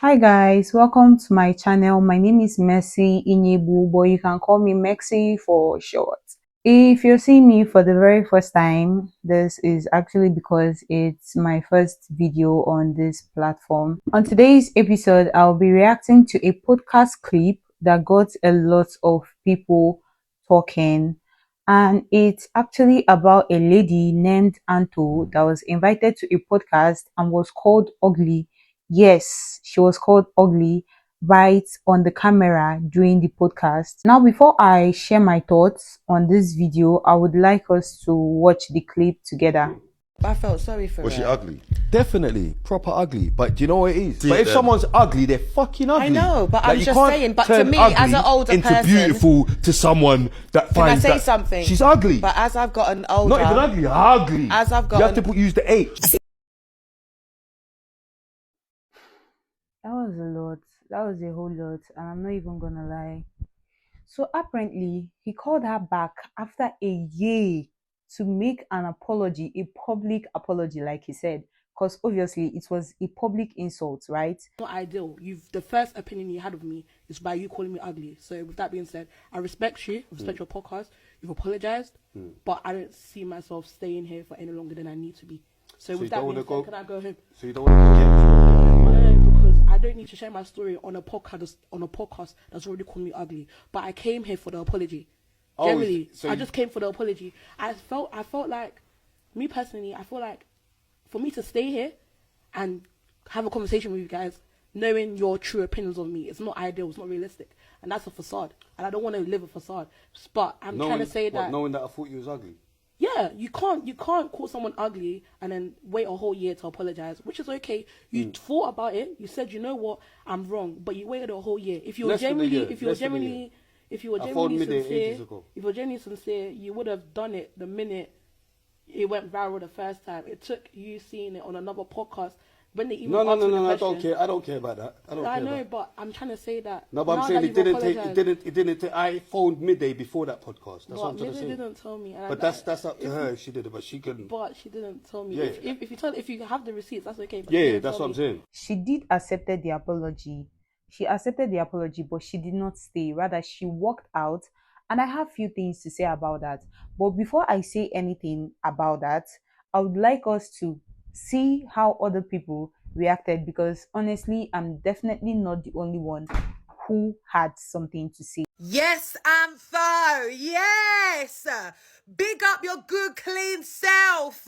Hi guys, welcome to my channel. My name is Mercy Inyebu, but you can call me Mexi for short. If you're seeing me for the very first time, this is actually because it's my first video on this platform. On today's episode, I'll be reacting to a podcast clip that got a lot of people talking, and it's actually about a lady named Anto that was invited to a podcast and was called ugly. Yes, she was called ugly right on the camera during the podcast. Now, before I share my thoughts on this video, I would like us to watch the clip together. I felt sorry for Was her. she ugly? Definitely, proper ugly. But do you know what it is? See but it if then. someone's ugly, they're fucking ugly. I know, but I'm you just can't saying, but to turn me, as ugly an older into person- beautiful to someone that Can I finds say that something? she's ugly. But as I've gotten older, Not even ugly, ugly. As I've you have gotten- to use the H. That was a lot. That was a whole lot, and I'm not even gonna lie. So apparently, he called her back after a year to make an apology, a public apology, like he said, because obviously it was a public insult, right? Not ideal. The first opinion you had of me is by you calling me ugly. So with that being said, I respect you, I respect your podcast. You've apologized, but I don't see myself staying here for any longer than I need to be. So with you that don't being wanna said, go- can I go home? So you don't want to No, because I don't need to share my story on a podcast that's already called me ugly. But I came here for the apology. Oh, Generally, so I you- just came for the apology. I felt like, me personally, I feel like for me to stay here and have a conversation with you guys, knowing your true opinions of me, it's not ideal, it's not realistic, and that's a facade, and I don't want to live a facade. But I'm trying to say that, knowing that I thought you was ugly. yeah, you can't call someone ugly and then wait a whole year to apologize, which is okay. You thought about it, you said, you know what, I'm wrong, but you waited a whole year. If you were Less than a genuinely, year, if you were less than a year. genuinely, if you were I phoned genuinely Midday sincere, ages ago. if you were genuinely sincere, you would have done it the minute it went viral the first time. It took you seeing it on another podcast when they even No, asked me the I don't question. care. I don't care about that. I don't I care know, about but I'm trying to say that. No, but now I'm saying that it you've didn't take. apologized- It didn't take. I phoned Midday before that podcast. That's what But I'm trying to Midday say. didn't tell me. And But that's up to her if she did it. But she couldn't. But she didn't tell me. Yeah. If you have the receipts, that's okay. But she Yeah, didn't that's tell what I'm me. saying. She did accepted the apology. She accepted the apology, but she did not stay. Rather, she walked out. And I have few things to say about that. But before I say anything about that, I would like us to see how other people reacted, because honestly, I'm definitely not the only one who had something to say. Yes, Antho, yes. Big up your good, clean self.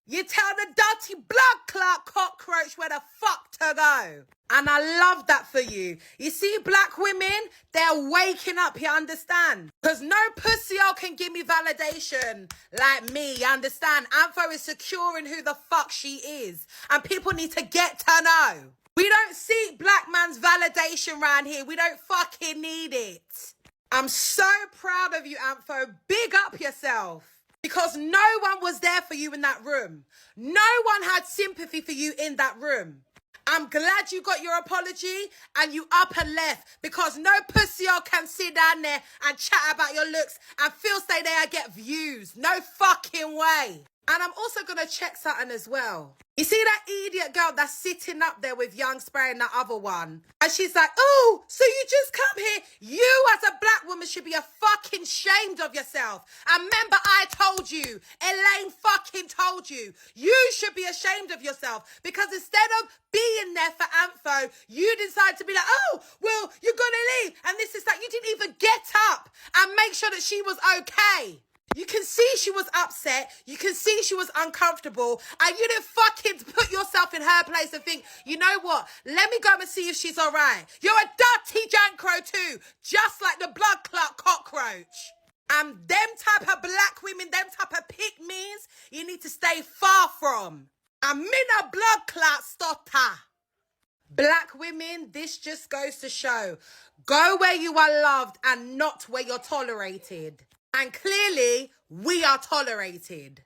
You tell the dirty blood clot cockroach where the fuck to go. And I love that for you. You see, black women, they're waking up, you understand? Because no pussy can give me validation like me, you understand? Antho is secure in who the fuck she is. And people need to get to know. We don't seek black man's validation around here. We don't fucking need it. I'm so proud of you, Antho. Big up yourself. Because no one was there for you in that room. No one had sympathy for you in that room. I'm glad you got your apology and you up and left, because no pussy can sit down there and chat about your looks and feel say they get views. No fucking way. And I'm also going to check something as well. You see that idiot girl that's sitting up there with Young Spray and that other one? And she's like, oh, so you just come here? You as a black woman should be a fucking ashamed of yourself. And remember, I told you, Elaine fucking told you, you should be ashamed of yourself, because instead of being there for Antho, you decide to be like, oh, well, you're going to leave. And this is like, you didn't even get up and make sure that she was okay. You can see she was upset. You can see she was uncomfortable. And you didn't fucking put yourself in her place and think, you know what? Let me go and see if she's all right. You're a dirty jankro too. Just like the blood clot cockroach. And them type of black women, them type of pick-means, you need to stay far from. And me no blood clot stutter. Black women, this just goes to show, go where you are loved and not where you're tolerated. And clearly, we are tolerated.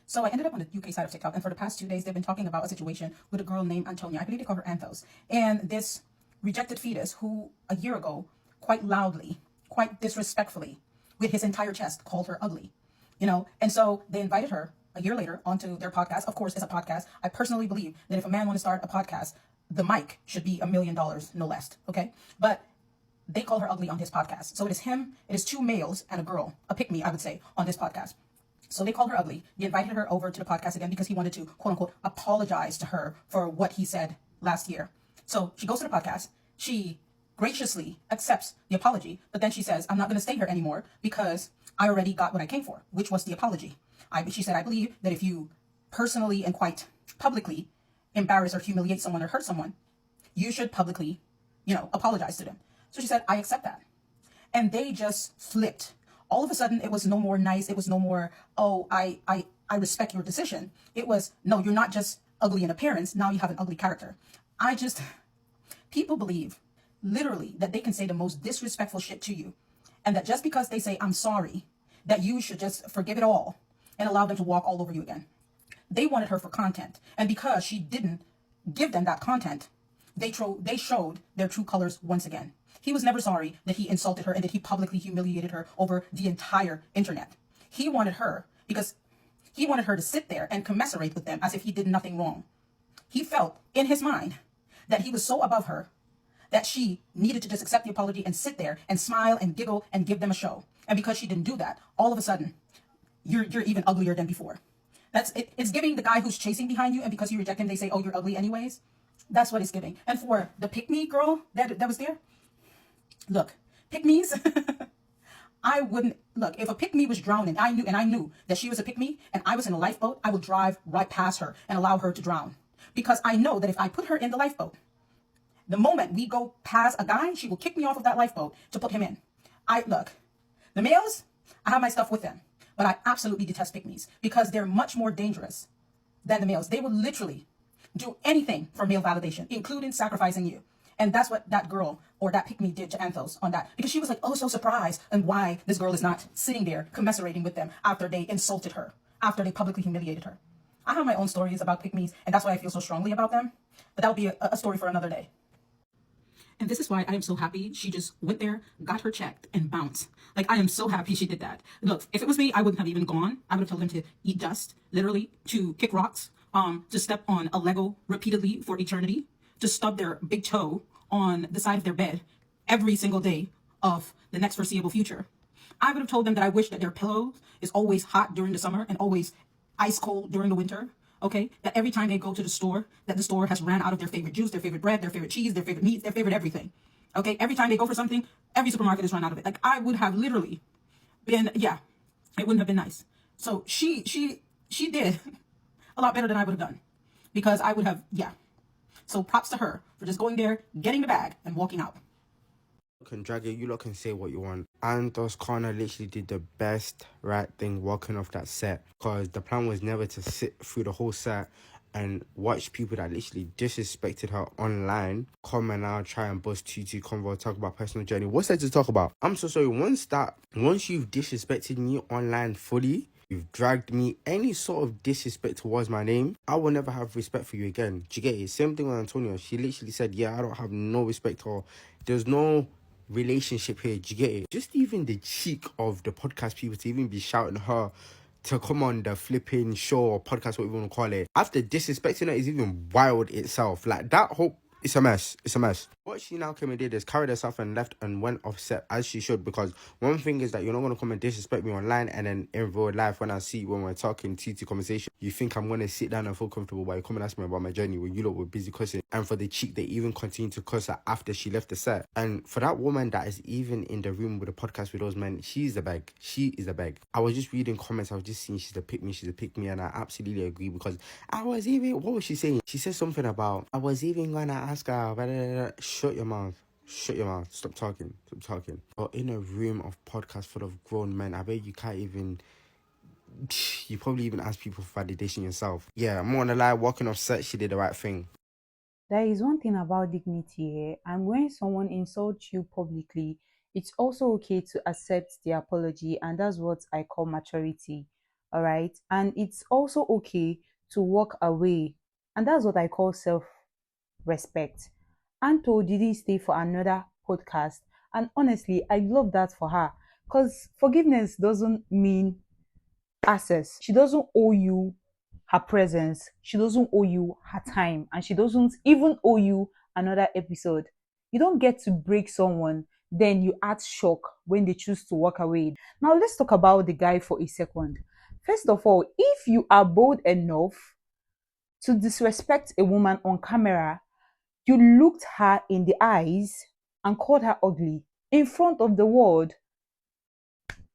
So I ended up on the UK side of TikTok, and for the past 2 days, they've been talking about a situation with a girl named Antonia. I believe they call her Anthos. And this rejected fetus who, a year ago, quite loudly, quite disrespectfully, with his entire chest, called her ugly. You know, and so they invited her a year later onto their podcast. Of course, it's a podcast. I personally believe that if a man wants to start a podcast, the mic should be $1 million, no less. Okay. But they call her ugly on his podcast. So it is two males and a girl, a pick me, I would say, on this podcast. So they called her ugly. He invited her over to the podcast again because he wanted to, quote unquote, apologize to her for what he said last year. So she goes to the podcast. She graciously accepts the apology, but then she says, I'm not going to stay here anymore because I already got what I came for, which was the apology. She said, I believe that if you personally and quite publicly embarrass or humiliate someone or hurt someone, you should publicly, apologize to them. So she said, I accept that. And they just flipped. All of a sudden, it was no more nice. It was no more, oh, I respect your decision. It was, no, you're not just ugly in appearance. Now you have an ugly character. People believe literally that they can say the most disrespectful shit to you. And that just because they say, I'm sorry, that you should just forgive it all and allow them to walk all over you again. They wanted her for content. And because she didn't give them that content, they showed their true colors once again. He was never sorry that he insulted her and that he publicly humiliated her over the entire internet. He wanted her because he wanted her to sit there and commiserate with them as if he did nothing wrong. He felt in his mind that he was so above her that she needed to just accept the apology and sit there and smile and giggle and give them a show. And because she didn't do that, all of a sudden, you're even uglier than before. It's giving the guy who's chasing behind you, and because you reject him, they say, oh, you're ugly anyways. That's what it's giving. And for the pick-me girl that was there, look, pick-me's, I wouldn't, look, if a pick-me was drowning, I knew that she was a pick-me, and I was in a lifeboat, I would drive right past her and allow her to drown. Because I know that if I put her in the lifeboat, the moment we go past a guy, she will kick me off of that lifeboat to put him in. Look, the males, I have my stuff with them, but I absolutely detest pick-me's because they're much more dangerous than the males. They will literally do anything for male validation, including sacrificing you. And that's what that girl or that pick-me did to Anthos on that. Because she was like, oh, so surprised. And why this girl is not sitting there commiserating with them after they insulted her, after they publicly humiliated her. I have my own stories about pick-me's, and that's why I feel so strongly about them. But that'll be a story for another day. And this is why I am so happy she just went there, got her checked, and bounced. Like, I am so happy she did that. Look, if it was me, I wouldn't have even gone. I would have told him to eat dust, literally, to kick rocks, to step on a Lego repeatedly for eternity, to stub their big toe on the side of their bed every single day of the next foreseeable future. I would have told them that I wish that their pillow is always hot during the summer and always ice cold during the winter. Okay, that every time they go to the store, that the store has ran out of their favorite juice, their favorite bread, their favorite cheese, their favorite meats, their favorite everything. Okay, every time they go for something, every supermarket has run out of it. Like, I would have literally been, yeah, it wouldn't have been nice. So she did a lot better than I would have done, because I would have, yeah. So props to her for just going there, getting the bag, and walking out. Can drag it, you lot can say what you want. Anthos Connor literally did the best right thing walking off that set, because the plan was never to sit through the whole set and watch people that literally disrespected her online come and now try and bust TT convo, talk about personal journey. What's there to talk about? I'm so sorry. Once you've disrespected me online fully, you've dragged me, any sort of disrespect towards my name, I will never have respect for you again. Do you get it? Same thing with Antonia. She literally said, yeah, I don't have no respect, or there's no relationship here. Do you get it? Just even the cheek of the podcast people to even be shouting her to come on the flipping show or podcast, what you want to call it, after disrespecting her is even wild itself. Like, that whole, it's a mess. It's a mess. What she now came and did is carried herself and left and went offset, as she should, because one thing is that you're not going to come and disrespect me online, and then in real life when I see you, when we're talking TT conversation, you think I'm going to sit down and feel comfortable while you come and ask me about my journey when you lot were busy cussing. And for the cheek, they even continued to cuss her after she left the set. And for that woman that is even in the room with the podcast with those men, she's a bag. She is a bag. I was just reading comments, I was just seeing she's a pick me, and I absolutely agree, because I was even, what was she saying? She said something about, I was even going to ask her, blah, blah, blah. Shut your mouth. Shut your mouth. Stop talking. But in a room of podcasts full of grown men, I bet you can't even, you probably even ask people for validation yourself. Yeah, I'm not gonna lie, walking off set, she did the right thing. There is one thing about dignity here, and when someone insults you publicly, it's also okay to accept the apology, and that's what I call maturity. All right, and it's also okay to walk away, and that's what I call self-respect. Anto didn't stay for another podcast, and honestly, I love that for her, because forgiveness doesn't mean access. She doesn't owe you her presence. She doesn't owe you her time, and she doesn't even owe you another episode. You don't get to break someone, then you act shock when they choose to walk away. Now, let's talk about the guy for a second. First of all, if you are bold enough to disrespect a woman on camera, you looked her in the eyes and called her ugly in front of the world,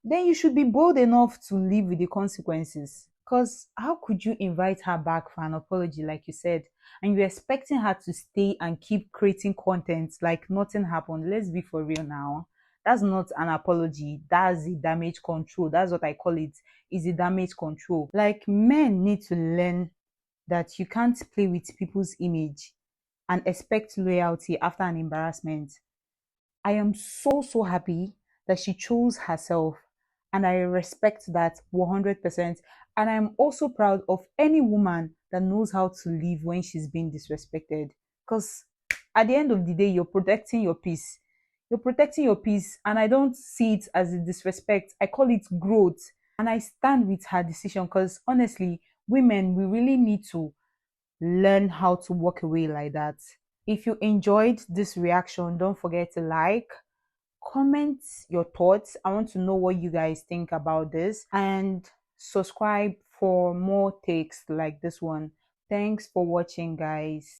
then you should be bold enough to live with the consequences. Because how could you invite her back for an apology, like you said, and you're expecting her to stay and keep creating content like nothing happened? Let's be for real now. That's not an apology. That's a damage control. That's what I call it. Is a damage control. Like, men need to learn that you can't play with people's image and expect loyalty after an embarrassment. I am so happy that she chose herself, and I respect that 100%. And I'm also proud of any woman that knows how to live when she's being disrespected. Because at the end of the day, you're protecting your peace. You're protecting your peace, and I don't see it as a disrespect. I call it growth. And I stand with her decision because honestly, women, we really need to learn how to walk away like that. If you enjoyed this reaction, don't forget to like, comment your thoughts. I want to know what you guys think about this, and subscribe for more takes like this one. Thanks for watching, guys.